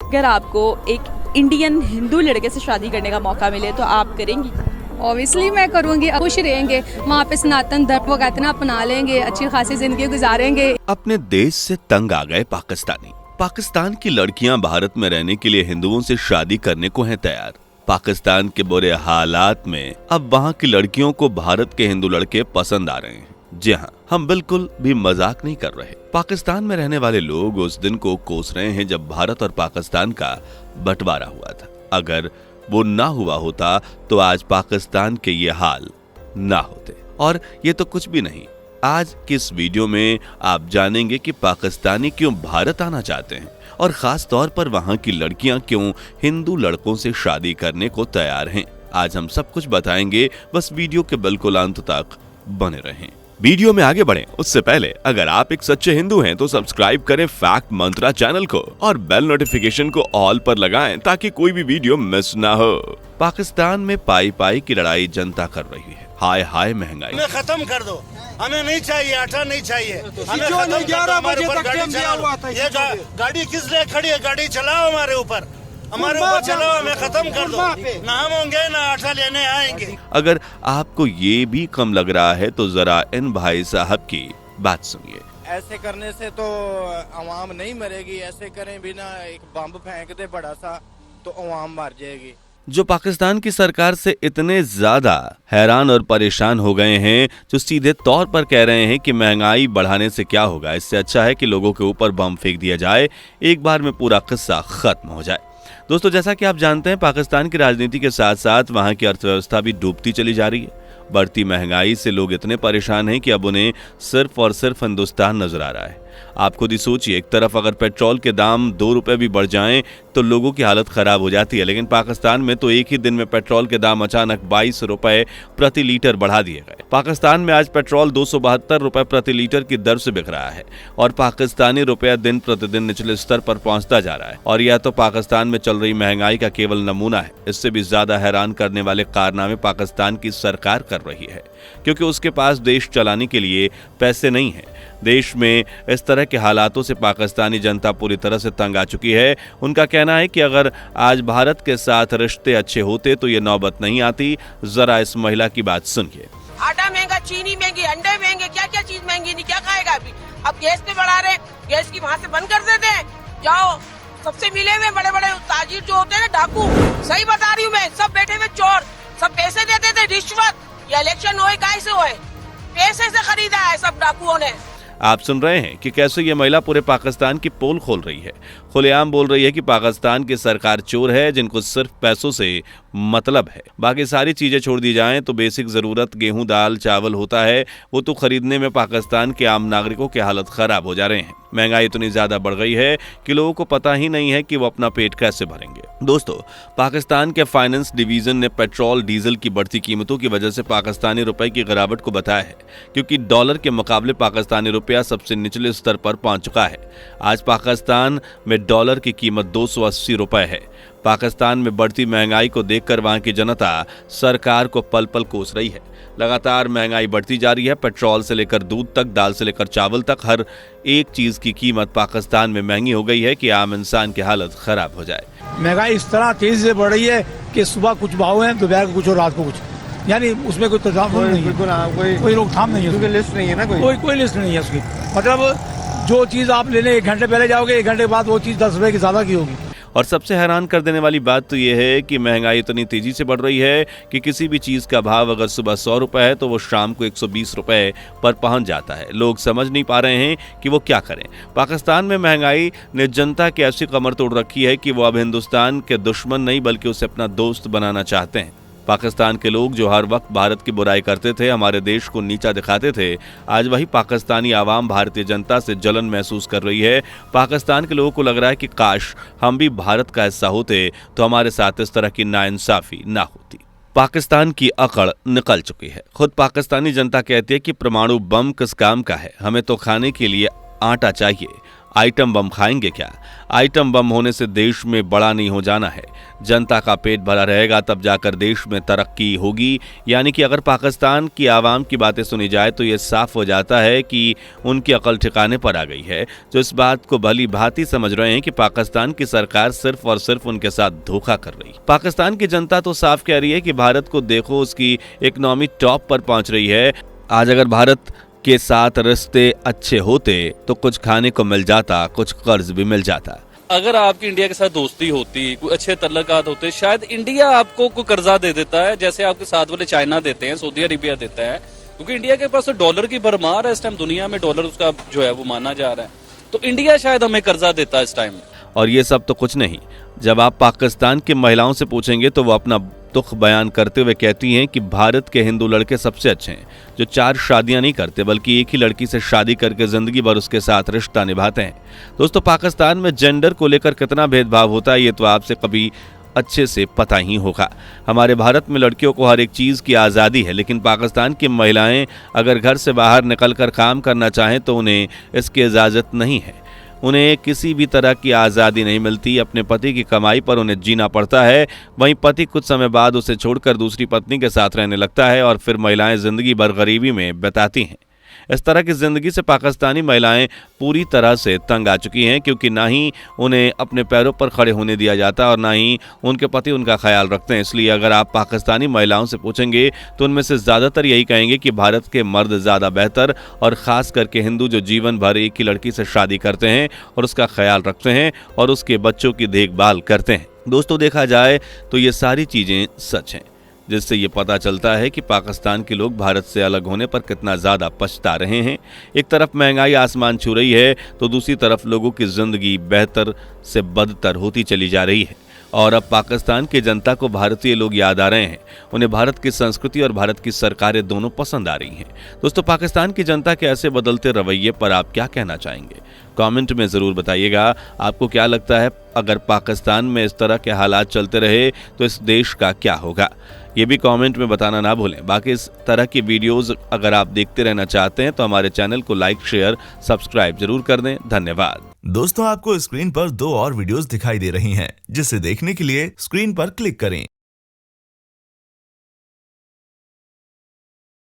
अगर आपको एक इंडियन हिंदू लड़के से शादी करने का मौका मिले तो आप करेंगी? ऑब्वियसली मैं करूँगी, खुश रहेंगे वहाँ पे, सनातन धर्म को कहते ना अपना लेंगे, अच्छी खासी जिंदगी गुजारेंगे। अपने देश से तंग आ गए पाकिस्तानी। पाकिस्तान की लड़कियां भारत में रहने के लिए हिंदुओं से शादी करने को हैं तैयार। पाकिस्तान के बुरे हालात में अब वहां की लड़कियों को भारत के हिंदू लड़के पसंद आ रहे हैं। जी हाँ, हम बिल्कुल भी मजाक नहीं कर रहे। पाकिस्तान में रहने वाले लोग उस दिन को कोस रहे हैं जब भारत और पाकिस्तान का बंटवारा हुआ था। अगर वो ना हुआ होता तो आज पाकिस्तान के ये हाल ना होते। और ये तो कुछ भी नहीं, आज की इस वीडियो में आप जानेंगे कि पाकिस्तानी क्यों भारत आना चाहते हैं और खास तौर पर वहां की लड़कियां क्यों हिंदू लड़कों से शादी करने को तैयार हैं। आज हम सब कुछ बताएंगे, बस वीडियो के बिल्कुल अंत तक बने रहें। वीडियो में आगे बढ़ें उससे पहले अगर आप एक सच्चे हिंदू हैं तो सब्सक्राइब करें फैक्ट मंत्रा चैनल को और बेल नोटिफिकेशन को ऑल पर लगाएं ताकि कोई भी वीडियो मिस ना हो। पाकिस्तान में पाई पाई की लड़ाई जनता कर रही है। हाय हाय महंगाई, हमें खत्म कर दो, हमें नहीं चाहिए, आटा नहीं चाहिए, हमें खत्म कर दो। हमारे ऊपर गाड़ी चलाओ, ये गाड़ी किस लिए खड़ी है? गाड़ी चलाओ हमारे ऊपर चलाओ, हमें खत्म कर दो। ना हम होंगे ना आटा लेने आएंगे। अगर आपको ये भी कम लग रहा है तो जरा इन भाई साहब की बात सुनिए। ऐसे करने से तो अवाम नहीं मरेगी, ऐसे करें बिना एक बम फेंक दे बड़ा सा तो अवाम मर जाएगी। जो पाकिस्तान की सरकार से इतने ज्यादा हैरान और परेशान हो गए हैं, जो सीधे तौर पर कह रहे हैं कि महंगाई बढ़ाने से क्या होगा, इससे अच्छा है कि लोगों के ऊपर बम फेंक दिया जाए, एक बार में पूरा किस्सा खत्म हो जाए। दोस्तों, जैसा कि आप जानते हैं, पाकिस्तान की राजनीति के साथ साथ वहां की अर्थव्यवस्था भी डूबती चली जा रही है। बढ़ती महंगाई से लोग इतने परेशान हैं कि अब उन्हें सिर्फ और सिर्फ हिंदुस्तान नजर आ रहा है। आप खुद ही सोचिए, एक तरफ अगर पेट्रोल के दाम 2 रुपए भी बढ़ जाएं तो लोगों की हालत खराब हो जाती है, लेकिन पाकिस्तान में तो एक ही दिन में पेट्रोल के दाम अचानक 22 रुपए प्रति लीटर बढ़ा दिए गए। पाकिस्तान में आज पेट्रोल 272 रुपए प्रति लीटर की दर से बिक रहा है और पाकिस्तानी रुपया दिन प्रतिदिन निचले स्तर पर पहुंचता जा रहा है। और यह तो पाकिस्तान में चल रही महंगाई का केवल नमूना है। इससे भी ज्यादा हैरान करने वाले कारनामे पाकिस्तान की सरकार कर रही है, क्योंकि उसके पास देश चलाने के लिए पैसे नहीं है। देश में इस तरह के हालातों से पाकिस्तानी जनता पूरी तरह से तंग आ चुकी है। उनका कहना है कि अगर आज भारत के साथ रिश्ते अच्छे होते तो ये नौबत नहीं आती। जरा इस महिला की बात सुनिए। आटा महंगा, चीनी महंगी, अंडे महंगे, क्या क्या चीज महंगी, नहीं क्या खाएगा अभी? अब गैस पे बढ़ा रहे, गैस की वहाँ से बंद कर देते हैं। जाओ, सबसे मिले हुए बड़े बड़े ताजिर जो होते हैं ना, डाकू, सही बता रही हूँ मैं, सब बैठे हुए चोर, सब पैसे देते थे रिश्वत। ये इलेक्शन होए कैसे होए? पैसे से खरीदा है सब डाकुओं ने। आप सुन रहे हैं कि कैसे ये महिला पूरे पाकिस्तान की पोल खोल रही है। खुलेआम बोल रही है कि पाकिस्तान की सरकार चोर है जिनको सिर्फ पैसों से मतलब है। बाकी सारी चीजें छोड़ दी जाएं तो बेसिक जरूरत गेहूं, दाल, चावल होता है, वो तो खरीदने में पाकिस्तान के आम नागरिकों की हालत खराब हो जा रहे हैं। महंगाई इतनी ज्यादा बढ़ गई है कि लोगों को पता ही नहीं है कि वो अपना पेट कैसे भरेंगे। दोस्तों, पाकिस्तान के फाइनेंस डिवीजन ने पेट्रोल डीजल की बढ़ती कीमतों की वजह से पाकिस्तानी रुपए की गिरावट को बताया है, क्योंकि डॉलर के मुकाबले पाकिस्तानी रुपया सबसे निचले स्तर पर पहुंच चुका है। आज पाकिस्तान में डॉलर की कीमत 280 रुपए है। पाकिस्तान में बढ़ती महंगाई को देखकर वहां की जनता सरकार को पल पल कोस रही है। लगातार महंगाई बढ़ती जा रही है। पेट्रोल से लेकर दूध तक, दाल से लेकर चावल तक, हर एक चीज की कीमत पाकिस्तान में महंगी हो गई है कि आम इंसान की हालत खराब हो जाए। महंगाई इस तरह तेजी से बढ़ रही है कि सुबह कुछ भाव है, दोपहर को कुछ और रात को कुछ, यानी उसमें कोई नहीं है, कोई रोकथाम नहीं है, लिस्ट नहीं है ना, कोई लिस्ट नहीं है उसकी। मतलब जो चीज आप लेने 1 घंटे पहले जाओगे, 1 घंटे बाद वो चीज 10 रुपए की ज्यादा की होगी। और सबसे हैरान कर देने वाली बात तो यह है कि महंगाई इतनी तेजी से बढ़ रही है कि किसी भी चीज का भाव अगर सुबह 100 रुपए है तो वो शाम को 120 रुपए पर पहुंच जाता है। लोग समझ नहीं पा रहे हैं कि वो क्या करें। पाकिस्तान में महंगाई ने जनता की ऐसी कमर तोड़ रखी है कि वो अब हिंदुस्तान के दुश्मन नहीं बल्कि उसे अपना दोस्त बनाना चाहते हैं। पाकिस्तान के लोग जो हर वक्त भारत की बुराई करते थे, हमारे देश को नीचा दिखाते थे, आज वही पाकिस्तानी आवाम भारतीय जनता से जलन महसूस कर रही है। पाकिस्तान के लोगों को लग रहा है कि काश हम भी भारत का हिस्सा होते तो हमारे साथ इस तरह की नाइंसाफी ना होती। पाकिस्तान की अकड़ निकल चुकी है। खुद पाकिस्तानी जनता कहती है कि परमाणु बम किस काम का है, हमें तो खाने के लिए आटा चाहिए। आइटम बम खाएंगे क्या? आइटम बम होने से देश में बड़ा नहीं हो जाना है। जनता का पेट भरा रहेगा तब जाकर देश में तरक्की होगी। यानी कि अगर पाकिस्तान की आवाम की बातें सुनी जाए तो ये साफ हो जाता है कि उनकी अकल ठिकाने पर आ गई है, जो इस बात को भली भांति समझ रहे हैं कि पाकिस्तान की सरकार सिर्फ और सिर्फ उनके साथ धोखा कर रही। पाकिस्तान की जनता तो साफ कह रही है कि भारत को देखो, उसकी इकोनॉमी टॉप पर पहुंच रही है। आज अगर भारत के साथ रिश्ते अच्छे होते तो कुछ खाने को मिल जाता, कुछ कर्ज भी मिल जाता। अगर आपकी इंडिया के साथ दोस्ती होती, कोई अच्छे तल्लुकात होते, शायद इंडिया आपको कोई कर्जा दे देता है, जैसे आपके साथ वाले चाइना देते हैं, सऊदी अरेबिया देता है, क्योंकि इंडिया के पास तो डॉलर की भरमार है। इस टाइम दुनिया में डॉलर उसका जो है वो माना जा रहा है, तो इंडिया शायद हमें कर्जा देता है इस टाइम। और ये सब तो कुछ नहीं, जब आप पाकिस्तान की महिलाओं से पूछेंगे तो वो अपना दुख बयान करते हुए कहती हैं कि भारत के हिंदू लड़के सबसे अच्छे हैं, जो 4 शादियां नहीं करते बल्कि एक ही लड़की से शादी करके जिंदगी भर उसके साथ रिश्ता निभाते हैं। दोस्तों, पाकिस्तान में जेंडर को लेकर कितना भेदभाव होता है ये तो आपसे कभी अच्छे से पता ही होगा। हमारे भारत में लड़कियों को हर एक चीज की आज़ादी है, लेकिन पाकिस्तान की महिलाएं अगर घर से बाहर निकलकर काम करना चाहें तो उन्हें इसकी इजाज़त नहीं है। उन्हें किसी भी तरह की आज़ादी नहीं मिलती। अपने पति की कमाई पर उन्हें जीना पड़ता है। वहीं पति कुछ समय बाद उसे छोड़कर दूसरी पत्नी के साथ रहने लगता है और फिर महिलाएं जिंदगी भर गरीबी में बिताती हैं। इस तरह की जिंदगी से पाकिस्तानी महिलाएं पूरी तरह से तंग आ चुकी हैं, क्योंकि ना ही उन्हें अपने पैरों पर खड़े होने दिया जाता और ना ही उनके पति उनका ख्याल रखते हैं। इसलिए अगर आप पाकिस्तानी महिलाओं से पूछेंगे तो उनमें से ज़्यादातर यही कहेंगे कि भारत के मर्द ज़्यादा बेहतर, और ख़ास करके हिंदू जो जीवन भर एक ही लड़की से शादी करते हैं और उसका ख्याल रखते हैं और उसके बच्चों की देखभाल करते हैं। दोस्तों, देखा जाए तो ये सारी चीज़ें सच हैं, जिससे ये पता चलता है कि पाकिस्तान के लोग भारत से अलग होने पर कितना ज़्यादा पछता रहे हैं। एक तरफ महंगाई आसमान छू रही है तो दूसरी तरफ लोगों की ज़िंदगी बेहतर से बदतर होती चली जा रही है। और अब पाकिस्तान की जनता को भारतीय लोग याद आ रहे हैं। उन्हें भारत की संस्कृति और भारत की सरकारें दोनों पसंद आ रही हैं। दोस्तों, पाकिस्तान की जनता के ऐसे बदलते रवैये पर आप क्या कहना चाहेंगे? कमेंट में ज़रूर बताइएगा। आपको क्या लगता है, अगर पाकिस्तान में इस तरह के हालात चलते रहे तो इस देश का क्या होगा? ये भी कमेंट में बताना ना भूलें। बाकी इस तरह की वीडियोस अगर आप देखते रहना चाहते हैं तो हमारे चैनल को लाइक, शेयर, सब्सक्राइब जरूर कर दें। धन्यवाद। दोस्तों, आपको स्क्रीन पर 2 और वीडियोस दिखाई दे रही हैं, जिसे देखने के लिए स्क्रीन पर क्लिक करें।